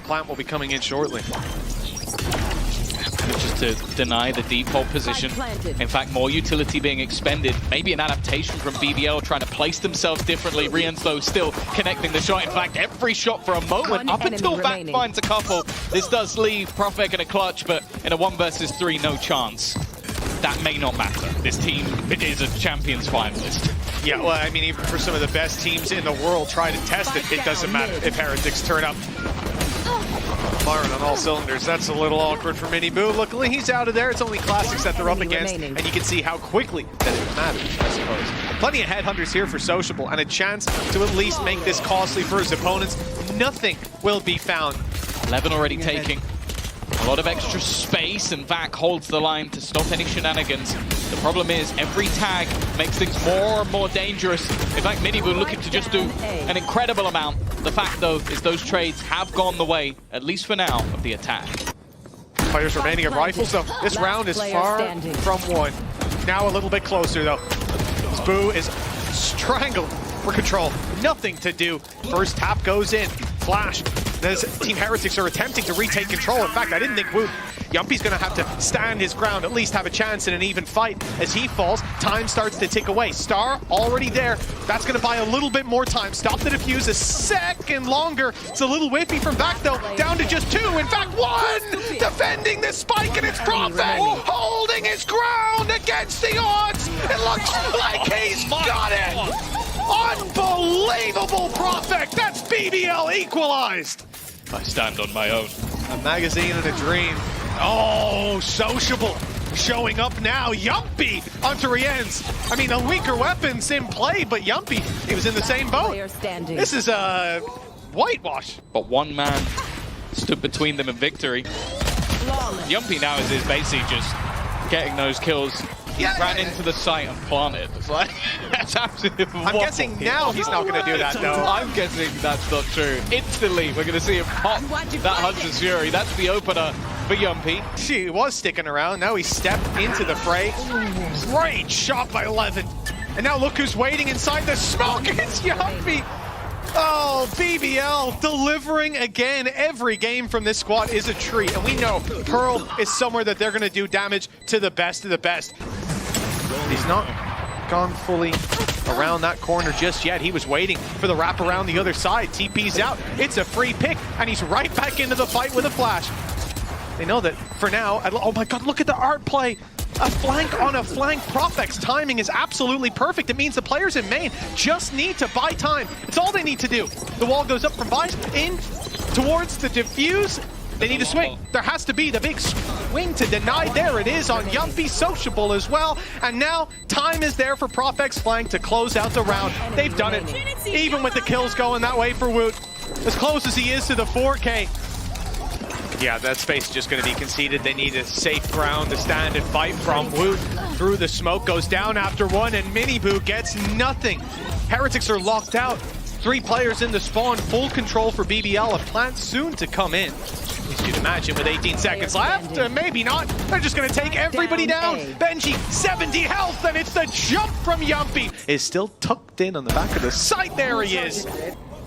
plant will be coming in shortly. Just to deny the default position. In fact, more utility being expended. Maybe an adaptation from BBL trying to place themselves differently. Rienzo still connecting the shot. In fact, every shot for a moment up until Vac finds a couple. This does leave Profek in a clutch, but in a 1 versus 3, no chance. That may not matter. This team, it is a Champions finalist. Yeah, well, I mean, even for some of the best teams in the world try to test it, it doesn't matter if Heretics turn up. Firing on all cylinders. That's a little awkward for Miniboo. Luckily, he's out of there. It's only Classics that they're up against, and you can see how quickly that it matters, I suppose. Plenty of headhunters here for Sociable, and a chance to at least make this costly for his opponents. Nothing will be found. 11 already taking a lot of extra space, and Vac holds the line to stop any shenanigans. The problem is every tag makes things more and more dangerous. In fact, Miniboo looking to just do an incredible amount. The fact, though, is those trades have gone the way, at least for now, of the attack. Players remaining at rifles, though. This round is far from won. Now a little bit closer, though. Boo is strangled for control. Nothing to do. First tap goes in. Flash. As Team Heretics are attempting to retake control. In fact, I didn't think Woot. Yumpy's going to have to stand his ground, at least have a chance in an even fight. As he falls, time starts to tick away. Star already there. That's going to buy a little bit more time. Stop the defuse a second longer. It's a little whiffy from Vac, though. Down to just 2. In fact, 1! Defending the spike, and it's Profek holding his ground against the odds. It looks like he's got it. Unbelievable, Profek. That's BBL equalized. I stand on my own. A magazine and a dream. Oh, Sociable showing up now. Yumpy onto Rienz. I mean, the weaker weapons in play, but Yumpy, he was in the same boat. This is a whitewash. But one man stood between them and victory. Yumpy now is basically just getting those kills. He ran into the site and planted. It's like, that's absolutely I'm guessing now he's not going to do that, though. I'm guessing that's not true. Instantly, we're going to see him pop that Hunter's Fury. That's the opener for Yumpy. She was sticking around. Now he stepped into the fray. Great shot by 11. And now look who's waiting inside the smoke. It's Yumpy. Oh, BBL delivering again. Every game from this squad is a treat. And we know Pearl is somewhere that they're going to do damage to the best of the best. He's not gone fully around that corner just yet. He was waiting for the wrap around the other side. TP's out. It's a free pick, and he's right back into the fight with a flash. They know that for now. Oh my god, look at the art play. A flank on a flank. Profek's timing is absolutely perfect. It means the players in main just need to buy time. It's all they need to do. The wall goes up from Vice in towards the defuse. They need to swing. There has to be the big swing to deny. There it is on Yumpy. Sociable as well. And now time is there for Profek's flank to close out the round. They've done it. Even with the kills going that way for Woot. As close as he is to the 4K. Yeah, that space is just going to be conceded. They need a safe ground to stand and fight from. Woot through the smoke, goes down after 1, and Miniboo gets nothing. Heretics are locked out. 3 players in the spawn, full control for BBL. A plant soon to come in. As you'd imagine with 18 seconds left, maybe not. They're just going to take everybody down. Benji, 70 health, and it's the jump from Yumpy. Is still tucked in on the back of the site. There he is.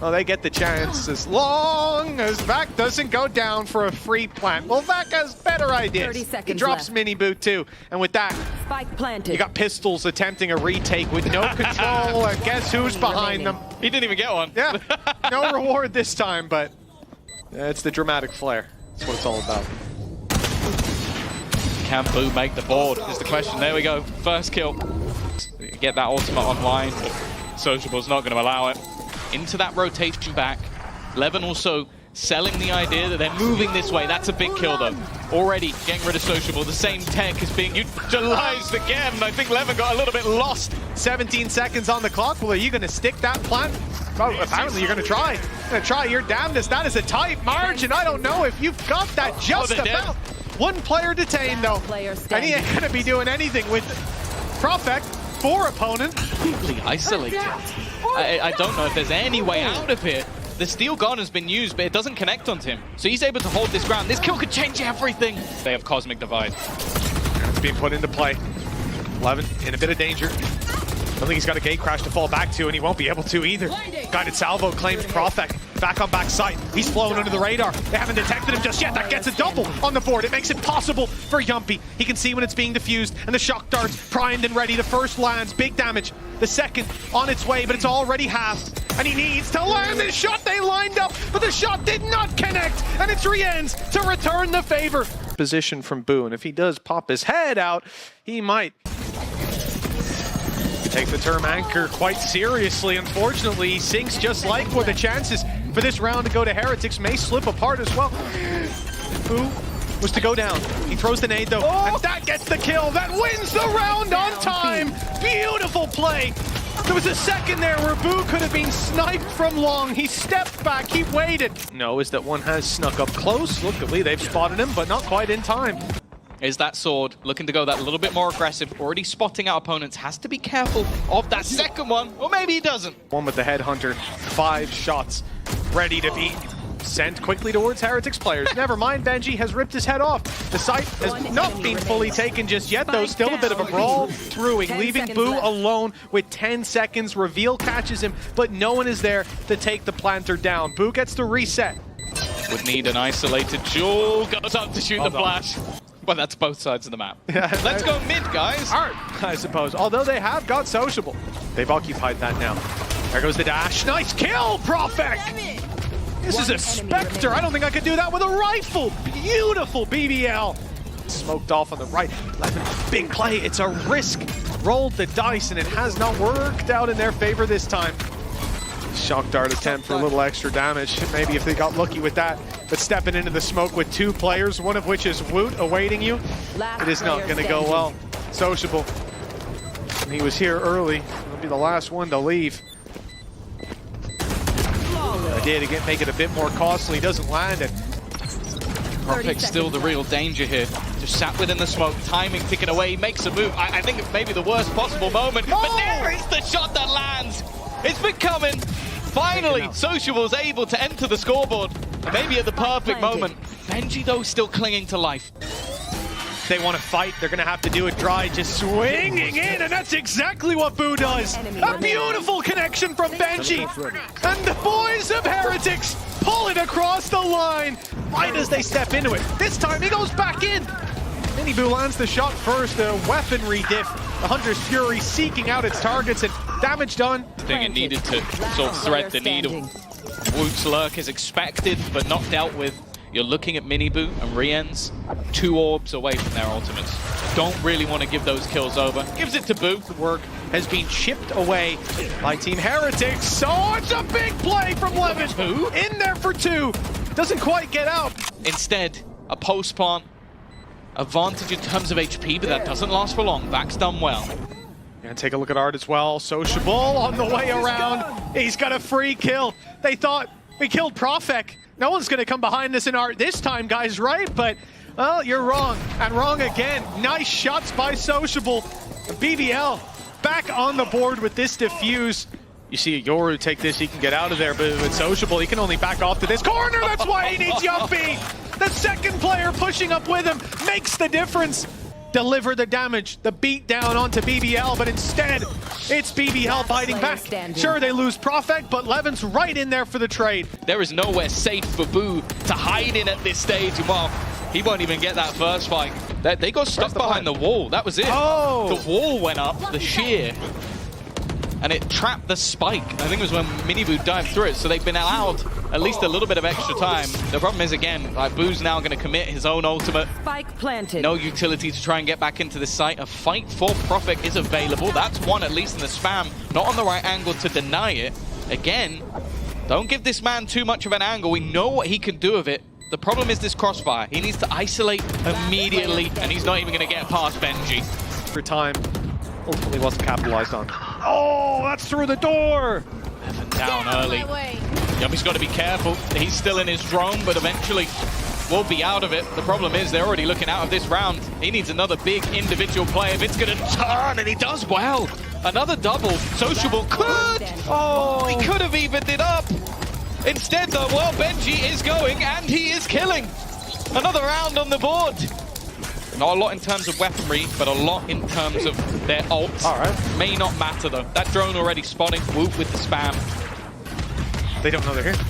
Well, they get the chance as long as Vac doesn't go down for a free plant. Well, Vac has better ideas. He drops Miniboo too. And with that, spike planted. You got Pistols attempting a retake with no control. And guess who's behind them? He didn't even get one. Yeah, no reward this time, but it's the dramatic flair. That's what it's all about. Can Boo make the board is the question. There we go. First kill. Get that ultimate online, but Sociable's not going to allow it. Into that rotation back. Levin also selling the idea that they're moving this way. That's a big kill, though. Already getting rid of Sociable. The same tech is being utilized again. I think Levin got a little bit lost. 17 seconds on the clock. Well, are you going to stick that plant? Well, apparently you're going to try. You're going to try your damnedest. That is a tight margin. I don't know if you've got that just about. One player detained, though. And he ain't going to be doing anything with Profek. 4 opponent. Completely isolated. I don't know if there's any way out of here. The steel gun has been used, but it doesn't connect onto him. So he's able to hold this ground. This kill could change everything. They have Cosmic Divide. It's being put into play. 11 in a bit of danger. I think he's got a gate crash to fall back to, and he won't be able to either. Guided Salvo claims Profek. back on backside. He's flown under the radar. They haven't detected him just yet. That gets a double on the board. It makes it possible for Yumpy. He can see when it's being diffused, and the shock dart's primed and ready. The first lands, big damage. The second on its way, but it's already halved. And he needs to land this shot. They lined up, but the shot did not connect. And it's Rien's to return the favor. Position from Boo, and if he does pop his head out, he might take the term anchor quite seriously. Unfortunately, he sinks just like where the chances for this round to go to Heretics may slip apart as well. Boo was to go down. He throws the nade though, and that gets the kill. That wins the round on time. Beautiful play. There was a second there where Boo could have been sniped from long. He stepped back, he waited. No, is that one has snuck up close. Luckily, they've spotted him, but not quite in time. Is that sword looking to go that little bit more aggressive, already spotting out opponents, has to be careful of that second one, or maybe he doesn't. One with the headhunter, 5 shots, ready to be sent quickly towards Heretics players. Never mind, Benji has ripped his head off. The site has not been fully taken just yet, though. Still a bit of a brawl brewing, leaving Boo alone with 10 seconds. Reveal catches him, but no one is there to take the planter down. Boo gets the reset. Would need an isolated jewel, goes up to shoot the flash. Well, that's both sides of the map. Let's go mid, guys. Art, I suppose. Although they have got sociable. They've occupied that now. There goes the dash. Nice kill, Profek! This is a Spectre. I don't think I could do that with a rifle. Beautiful BBL. Smoked off on the right. 11, big play. It's a risk. Rolled the dice, and it has not worked out in their favor this time. Shock dart attempt for a little extra damage. Maybe if they got lucky with that. But stepping into the smoke with 2 players, one of which is Woot awaiting you, it is not going to go well. Sociable. And he was here early. He'll be the last one to leave. Idea to make it a bit more costly, doesn't land it. Profek's still the real danger here. Just sat within the smoke, timing ticking away, makes a move. I think it's maybe the worst possible moment, but there is the shot that lands. It's been coming. Finally, Sociable's able to enter the scoreboard, and maybe at the perfect moment. Benji, though, still clinging to life. They want to fight, they're going to have to do it dry, just swinging in, and that's exactly what Boo does. A beautiful connection from Benji. And the boys of Heretics pull it across the line. Right as they step into it. This time he goes back in. Mini Boo lands the shot first, the weaponry diff. The Hunter's Fury seeking out its targets, and damage done. I think it needed to sort of thread the needle. Woot's lurk is expected, but not dealt with. You're looking at Mini Boo and Rien's 2 orbs away from their ultimates. Don't really want to give those kills over. Gives it to Boo. The work has been chipped away by Team Heretics. So it's a big play from Levin. Boo in there for 2. Doesn't quite get out. Instead, a post plant. Advantage in terms of HP, but that doesn't last for long. Vax done well. And take a look at Art as well. Sociable on the way around. He's got a free kill. They thought we killed Profek. No one's going to come behind us in Art this time, guys, right? But, well, you're wrong. And wrong again. Nice shots by Sociable. BBL back on the board with this defuse. You see Yoru take this, he can get out of there, but with Sociable, he can only back off to this corner. That's why he needs Yumpy. The second player pushing up with him makes the difference. Deliver the damage, the beat down onto BBL, but instead, it's BBL biting back. Sure, they lose Profek, but Levin's right in there for the trade. There is nowhere safe for Boo to hide in at this stage. Well, he won't even get that first fight. They got stuck behind the wall. That was it. Oh. The wall went up, the shear, and it trapped the spike. I think it was when Mini Boo dived through it, so they've been allowed at least a little bit of extra time. The problem is, again, like Boo's now going to commit his own ultimate. Spike planted. No utility to try and get back into the site. A fight for Profek is available. That's one at least in the spam. Not on the right angle to deny it. Again, don't give this man too much of an angle. We know what he can do with it. The problem is this crossfire. He needs to isolate immediately, and he's not even going to get past Benji. For time, ultimately wasn't capitalized on. Oh, that's through the door! Down early. Yummy's got to be careful. He's still in his drone, but eventually will be out of it. The problem is they're already looking out of this round. He needs another big individual play if it's going to turn, and he does well. Another double. Sociable could. Oh, he could have evened it up. Instead, though, well, Benji is going, and he is killing. Another round on the board. Not a lot in terms of weaponry, but a lot in terms of their ults. All right. May not matter, though. That drone already spotting. Whoop with the spam. They don't know they're here.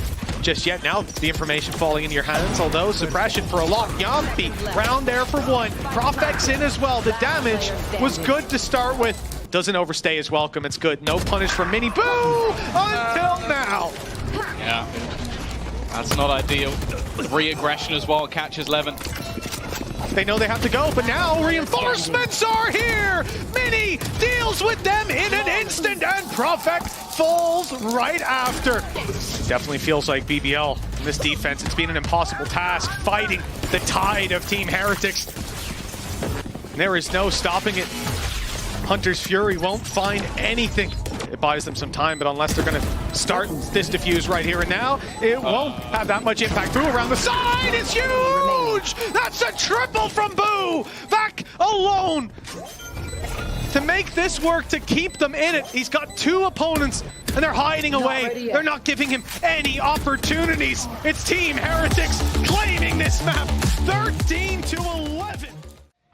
just yet. Now the information falling in your hands, although suppression for a lock. Yumpy, round there for one. Profec's in as well. The damage was good to start with. Doesn't overstay his welcome, it's good. No punish from Mini. Boo! Until now! Yeah, that's not ideal. Re-aggression as well, catches Levin. They know they have to go, but now reinforcements are here! Mini deals with them in an instant, and Profec falls right after. Definitely feels like BBL in this defense. It's been an impossible task fighting the tide of Team Heretics. There is no stopping it. Hunter's Fury won't find anything. It buys them some time, but unless they're going to start this defuse right here and now, it won't have that much impact. Boo around the side is huge! That's a triple from Boo! Back alone! To make this work, to keep them in it, he's got two opponents, and they're hiding away. They're not giving him any opportunities. It's Team Heretics claiming this map, 13-11.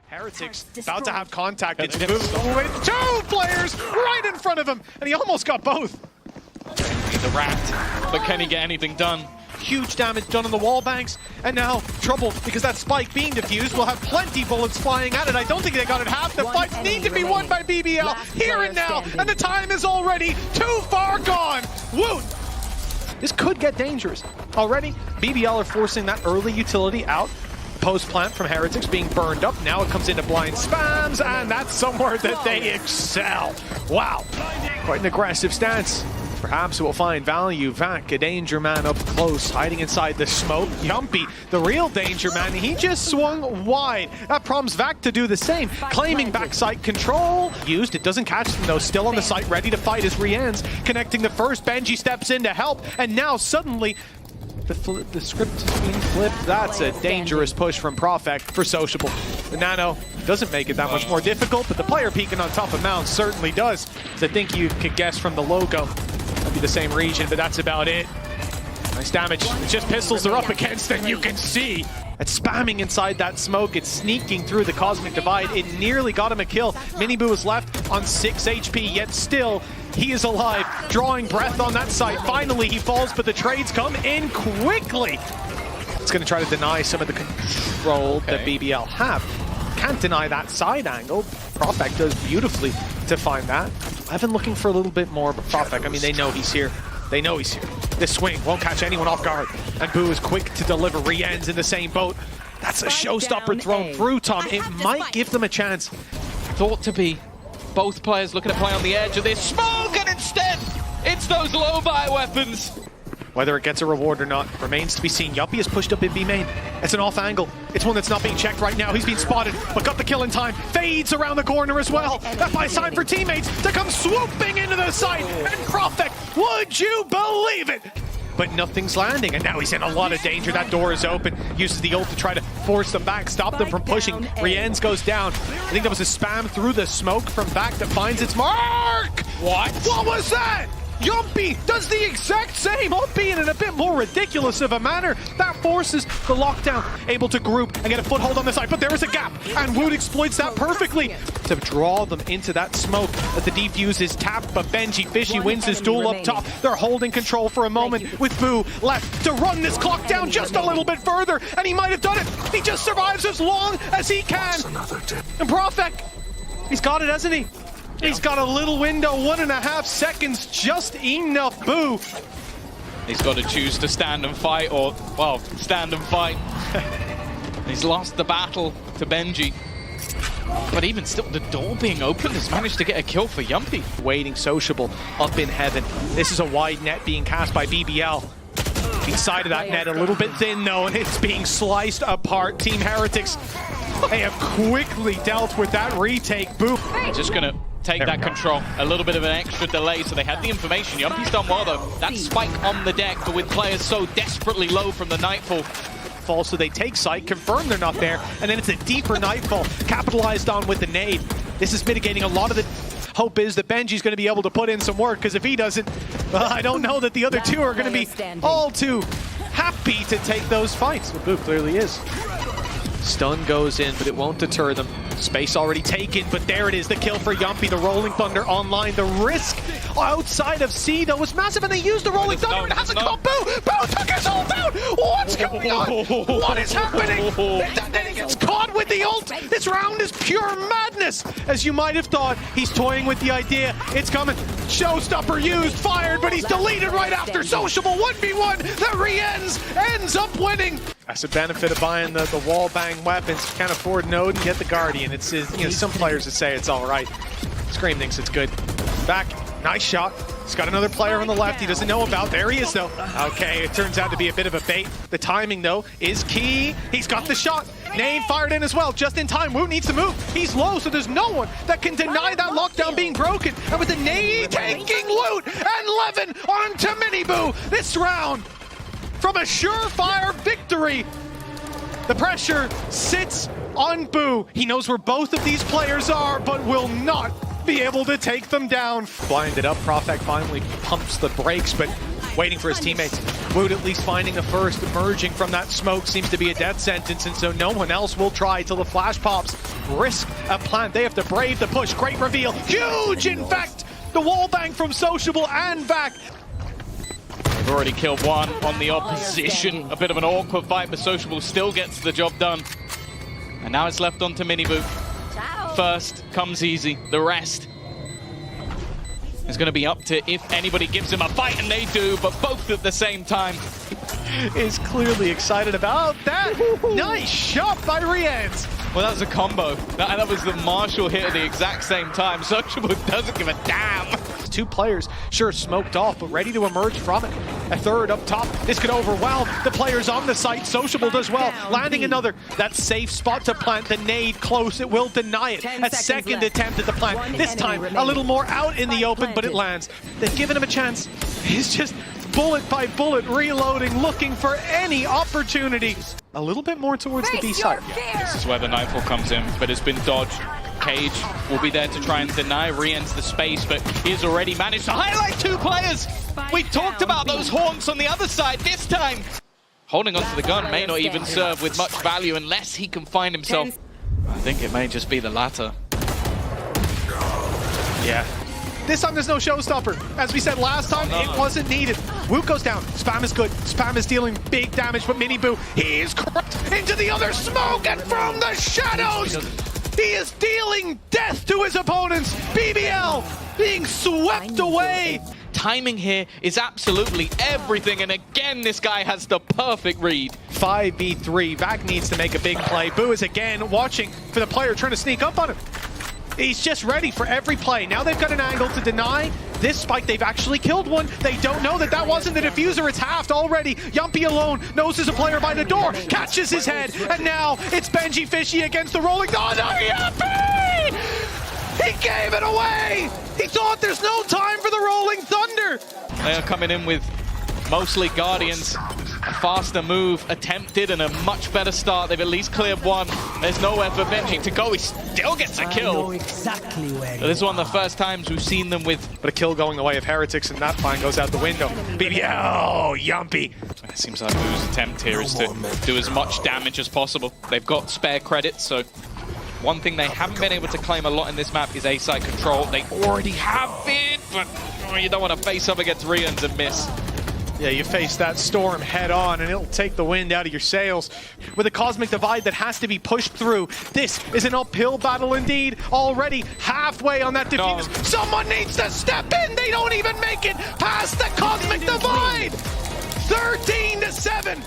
Heretics about to have contact. It's moved all the way. Two players right in front of him, and he almost got both. He's a rat, but can he get anything done? Huge damage done on the wall banks, and now trouble because that spike being defused will have plenty bullets flying at it. I don't think they got it half. The fights need to be won by BBL here and now, and the time is already too far gone. Woot! This could get dangerous. Already, BBL are forcing that early utility out. Post-plant from Heretics being burned up. Now it comes into blind spams, and that's somewhere that they excel. Wow. Quite an aggressive stance. Perhaps it will find value. Vac, a danger man up close, hiding inside the smoke. Yumpy, the real danger man, he just swung wide. That prompts Vac to do the same. Claiming backside control. Used, it doesn't catch them though. Still on the site, ready to fight as Rien's connecting the first. Benji steps in to help, and now suddenly the script is being flipped. That's a dangerous push from Profec for Sociable. The Nano doesn't make it that much more difficult, but the player peeking on top of Mount certainly does. I think you could guess from the logo. That'd be the same region, but that's about it. Nice damage. It's just pistols they're up against, and you can see it's spamming inside that smoke. It's sneaking through the Cosmic Divide. It nearly got him a kill. Miniboo is left on 6 HP, yet still he is alive, drawing breath on that site. Finally, he falls, but the trades come in quickly. It's going to try to deny some of the control that BBL have. Can't deny that side angle. Profec does beautifully to find that. I've been looking for a little bit more, but Profec, I mean, they know he's here. They know he's here. This swing won't catch anyone off guard. And Boo is quick to deliver. Rien's in the same boat. That's a showstopper thrown through, Tom. It might give them a chance. Thought to be both players looking to play on the edge of this smoke, and instead, it's those low buy weapons. Whether it gets a reward or not remains to be seen. Yuppie is pushed up in B main. It's an off angle. It's one that's not being checked right now. He's been spotted, but got the kill in time. Fades around the corner as well. That buys time for teammates to come swooping into the site. And Profec, would you believe it? But nothing's landing, and now he's in a lot of danger. That door is open. Uses the ult to try to force them back, stop them from pushing. Rien's goes down. I think that was a spam through the smoke from back that finds its mark. What? What was that? Yumpy does the exact same, albeit in a bit more ridiculous of a manner. That forces the lockdown, able to group and get a foothold on the side, but there is a gap, and Wood exploits that perfectly to draw them into that smoke. But the defuse is tapped, but Benji Fishy wins his duel up top. They're holding control for a moment with Boo left to run this clock down just a little bit further, and he might have done it. He just survives as long as he can. And Profec, he's got it, hasn't he? He's got a little window, 1.5 seconds, just enough. Boo. He's got to choose to stand and fight, or, well, stand and fight. He's lost the battle to Benji. But even still, the door being opened has managed to get a kill for Yumpy. Waiting Sociable up in heaven. This is a wide net being cast by BBL. Inside of that net, a little bit thin though, and it's being sliced apart. Team Heretics, they have quickly dealt with that retake. Boo. Just gonna take that control. A little bit of an extra delay, so they had the information. Yumpy's done well though. That spike on the deck, but with players so desperately low from the Nightfall. So they take sight, confirm they're not there, and then it's a deeper Nightfall, capitalized on with the nade. This is mitigating a lot of the hope is that Benji's going to be able to put in some work, because if he doesn't, I don't know that the other two are going to be all too happy to take those fights. Well, Boo clearly is. Stun goes in, but it won't deter them. Space already taken, but there it is, the kill for Yumpy, the Rolling Thunder online, the risk outside of C, though, was massive, and they used the Rolling Thunder and has a combo. Boo took his ult out. What's going on? What is happening? And then he gets caught with the ult. This round is pure madness. As you might have thought, he's toying with the idea. It's coming. Showstopper used, fired, but he's deleted right after. Sociable 1v1 that ends up winning. That's the benefit of buying the wall bang weapons. You can't afford Node and get the Guardian. It's some players that say it's all right. Scream thinks it's good. Back, nice shot. He's got another player on the left he doesn't know about. There he is, though. Okay, it turns out to be a bit of a bait. The timing, though, is key. He's got the shot. Nade fired in as well, just in time. Woot needs to move. He's low, so there's no one that can deny that lockdown being broken. And with the nade taking loot and Levin onto Miniboo this round. From a surefire victory, the pressure sits on Boo. He knows where both of these players are, but will not be able to take them down. Blinded up, Profek finally pumps the brakes, but waiting for his teammates. Woot at least finding a first, emerging from that smoke seems to be a death sentence, and so no one else will try till the flash pops. Risk a plant. They have to brave the push. Great reveal. Huge, in fact. The wall bang from Sociable and back. They've already killed one on the opposition. A bit of an awkward fight, but Sociable still gets the job done. And now it's left on to Miniboo. First comes easy. The rest is going to be up to if anybody gives him a fight, and they do, but both at the same time. Is clearly excited about that. Nice shot by Rienz. Well, that was a combo. That was the Marshall hit at the exact same time. Sociable doesn't give a damn. Two players, sure, smoked off, but ready to emerge from it. A third up top. This could overwhelm the players on the site. Sociable does well. Landing another. That safe spot to plant. The nade close. It will deny it. A second attempt at the plant. This time, a little more out in the open, but it lands. They've given him a chance. He's just bullet by bullet reloading, looking for any opportunity. A little bit more towards the B side. Yeah, this is where the Nightfall comes in, but it's been dodged. Cage will be there to try and deny. Re-ents the space, but he's already managed to highlight two players. We talked about those haunts on the other side this time. Holding onto the gun may not even serve with much value unless he can find himself. I think it may just be the latter. Yeah. This time there's no showstopper. As we said last time, it wasn't needed. Woot goes down. Spam is good. Spam is dealing big damage, but Miniboo, he is corrupt into the other smoke, and from the shadows, he is dealing death to his opponents. BBL being swept away. Timing here is absolutely everything, and again, this guy has the perfect read. 5v3. Vac needs to make a big play. Boo is again watching for the player trying to sneak up on him. He's just ready for every play. Now they've got an angle to deny. This spike, they've actually killed one. They don't know that that wasn't the diffuser. It's halved already. Yumpy alone knows there's a player by the door, catches his head, and now it's Benji Fishy against the rolling. Oh no, Yumpy! He gave it away! He thought there's no time for the Rolling Thunder! They are coming in with mostly Guardians. A faster move attempted and a much better start. They've at least cleared one. There's nowhere for Benji to go. He still gets a kill. Exactly where This is one of the first times we've seen them with... But a kill going the way of Heretics, and that plan goes out the window. BBL, Yumpy. It seems like Boo's attempt here is to do as much damage as possible. They've got spare credits, so... One thing they haven't been able to claim a lot in this map is A-side control. They already have it, but you don't want to face up against Rians and miss. Yeah, you face that storm head on and it'll take the wind out of your sails. With a cosmic divide that has to be pushed through, this is an uphill battle indeed. Already halfway on that defuse. No. Someone needs to step in. They don't even make it past the cosmic divide. 13-7.